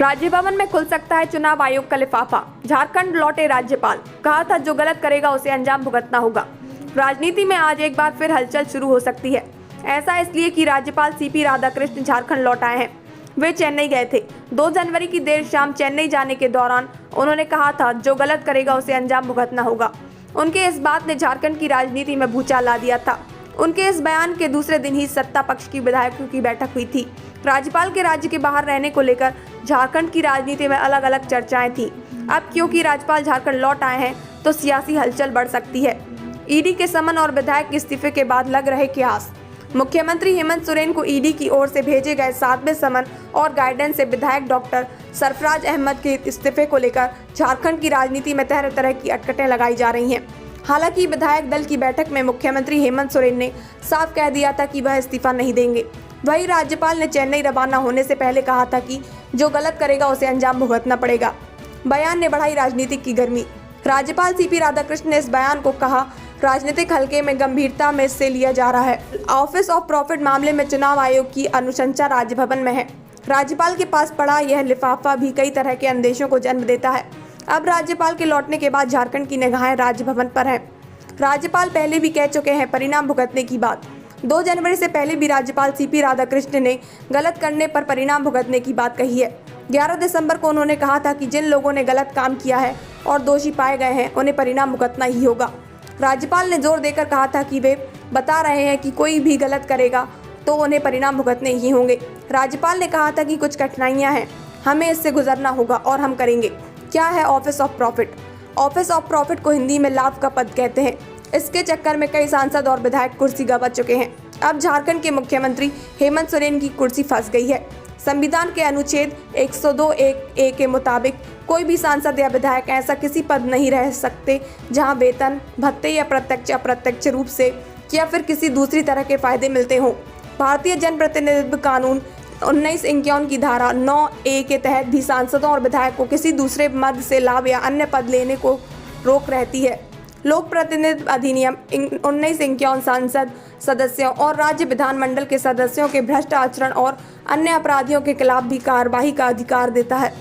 राज्य भवन में खुल सकता है चुनाव आयोग का लिफाफा। झारखंड लौटे राज्यपाल, कहा था जो गलत करेगा उसे अंजाम भुगतना होगा। राजनीति में आज एक बार फिर हलचल शुरू हो सकती है। ऐसा इसलिए कि राज्यपाल सीपी राधाकृष्णन झारखंड लौट आए हैं। वे चेन्नई गए थे। 2 जनवरी की देर शाम चेन्नई जाने के दौरान उन्होंने कहा था जो गलत करेगा उसे अंजाम भुगतना होगा। उनके इस बात ने झारखंड की राजनीति में भूचाल ला दिया था। उनके इस बयान के दूसरे दिन ही सत्ता पक्ष की विधायकों की बैठक हुई थी। राज्यपाल के राज्य के बाहर रहने को लेकर झारखंड की राजनीति में अलग अलग चर्चाएं थी। अब क्योंकि राज्यपाल झारखंड लौट आए हैं तो सियासी हलचल बढ़ सकती है। ईडी के समन और विधायक के इस्तीफे के बाद लग रहे कयास। मुख्यमंत्री हेमंत सोरेन को ईडी की ओर से भेजे गए 7वें समन और गाइडेंस से विधायक डॉक्टर सरफराज अहमद के इस्तीफे को लेकर झारखंड की राजनीति में तरह तरह की अटकटें लगाई जा रही हैं। हालांकि विधायक दल की बैठक में मुख्यमंत्री हेमंत सोरेन ने साफ कह दिया था कि वह इस्तीफा नहीं देंगे। वहीं राज्यपाल ने चेन्नई रवाना होने से पहले कहा था कि जो गलत करेगा उसे अंजाम भुगतना पड़ेगा। बयान ने बढ़ाई राजनीतिक की गर्मी। राज्यपाल सीपी राधाकृष्णन ने इस बयान को कहा राजनीतिक हल्के में गंभीरता में से लिया जा रहा है। ऑफिस ऑफ प्रॉफिट मामले में चुनाव आयोग की अनुशंसा राजभवन में है। राज्यपाल के पास पड़ा यह लिफाफा भी कई तरह के अंदेशों को जन्म देता है। अब राज्यपाल के लौटने के बाद झारखंड की निगाहें राजभवन पर हैं। राज्यपाल पहले भी कह चुके हैं परिणाम भुगतने की बात। 2 जनवरी से पहले भी राज्यपाल सीपी राधाकृष्णन ने गलत करने पर परिणाम भुगतने की बात कही है। 11 दिसंबर को उन्होंने कहा था कि जिन लोगों ने गलत काम किया है और दोषी पाए गए हैं उन्हें परिणाम भुगतना ही होगा। राज्यपाल ने जोर देकर कहा था कि वे बता रहे हैं कि कोई भी गलत करेगा तो उन्हें परिणाम भुगतने ही होंगे। राज्यपाल ने कहा था कि कुछ कठिनाइयां हैं, हमें इससे गुजरना होगा और हम करेंगे। क्या है office of profit? Office of profit को हिंदी में लाभ का पद कहते हैं। इसके चक्कर में कई सांसद और विधायक कुर्सी गंवा चुके हैं। अब झारखंड के मुख्यमंत्री हेमंत सोरेन की कुर्सी फंस गई है। संविधान के अनुच्छेद 102(1)(a) के मुताबिक कोई भी सांसद या विधायक ऐसा किसी पद नहीं रह सकते जहां वेतन, भत्ते या प्रत्यक्ष अप्रत्यक्ष रूप से या फिर किसी दूसरी तरह के फायदे मिलते हों। भारतीय जनप्रतिनिधित्व कानून 1951 की धारा 9(a) के तहत भी सांसदों और विधायकों को किसी दूसरे मद से लाभ या अन्य पद लेने को रोक रहती है। लोक प्रतिनिधित्व अधिनियम 1951 सांसद सदस्यों और राज्य विधानमंडल के सदस्यों के भ्रष्ट आचरण और अन्य अपराधियों के खिलाफ भी कार्रवाई का अधिकार देता है।